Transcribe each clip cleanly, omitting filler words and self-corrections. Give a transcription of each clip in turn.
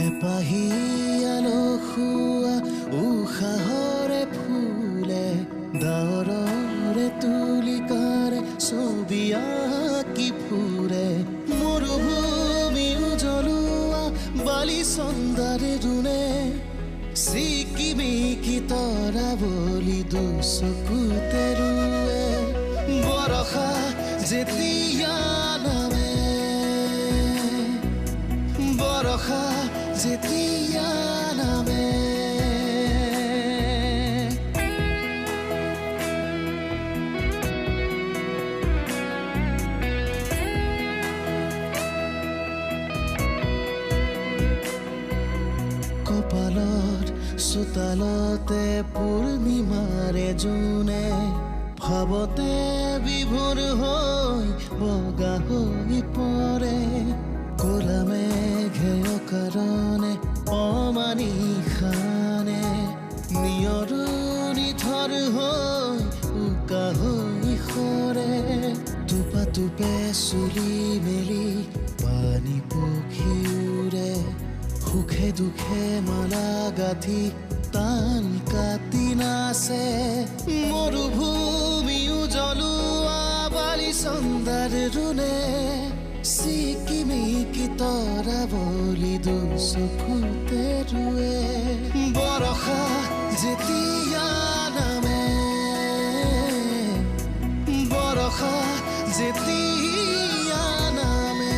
হেপাহি আলসুৱা উশাহৰে ফুলে ডাৱৰৰে তুলিকাৰে ছবি আঁকি ফুৰে মৰুভূমি উজলোৱা বালি চন্দাৰে ৰুণে চিকিমিকি তৰা বলি দুচকুতে ৰুৱে বৰষা যেতিয়া নামে বৰষা যেতিয়া নামে কপালৰ চোতালতে পূৰ্ণিমাৰে জোনে ভাৱতে বিভোৰ হৈ বগা হৈ পৰে ক'লা মেঘে অকাৰণে অমানিশানে নিয়ৰো নিথৰ হৈ উকা হৈ সৰে টোপা টোপে চুলি মেলি পানী পখি উৰে সুখে দুখে মালা গাঁঠি তান কাটি নাচে মৰুভূমি উজলোৱা বালি চন্দাৰ ৰুণে চিকিমিকি তৰা বলি দুচকুতে ৰুৱে বৰষা যেতিয়া নামে বৰষা যেতিয়া নামে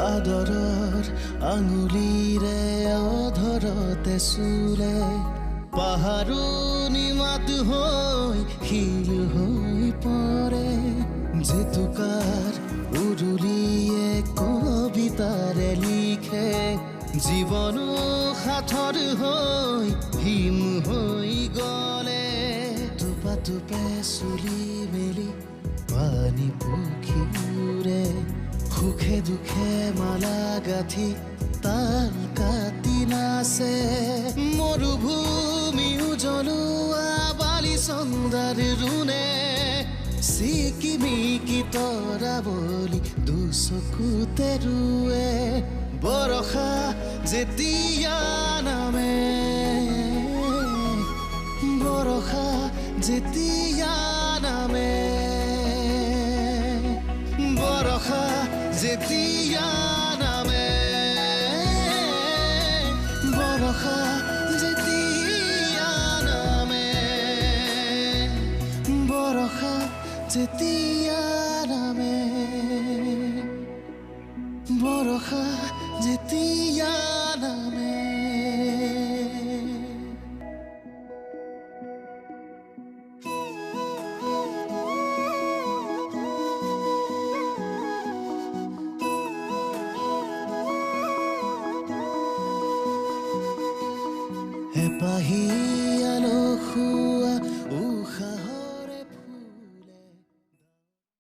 আদৰৰ আঙুলিৰে অধৰতে চুলে পাহাৰো নিমাত হৈ শিল হৈ পৰে জেতুকাৰ উৰুলিয়ে কবিতাৰে লিখে জীৱনো সাথৰ হৈ হিম হৈ গলে টোপা টোপে চুলি মেলি পানী পখি উৰে সুখে দুখে মালা গাঁঠি তাল কাটি নাচে মৰুভূমি উজলোৱা বালি চন্দাৰ ৰুণে চিকিমিকি তৰা বলি দুচকুতে ৰুৱে বৰষা যেতিয়া নামে বৰষা যেতিয়া নামে বৰষা যেতিয়া নামে বৰষা যেতিয়া নামে বৰষা যেতিয়া নামে বৰষা যেতিয়া নামে হেপাহি আলসুৱা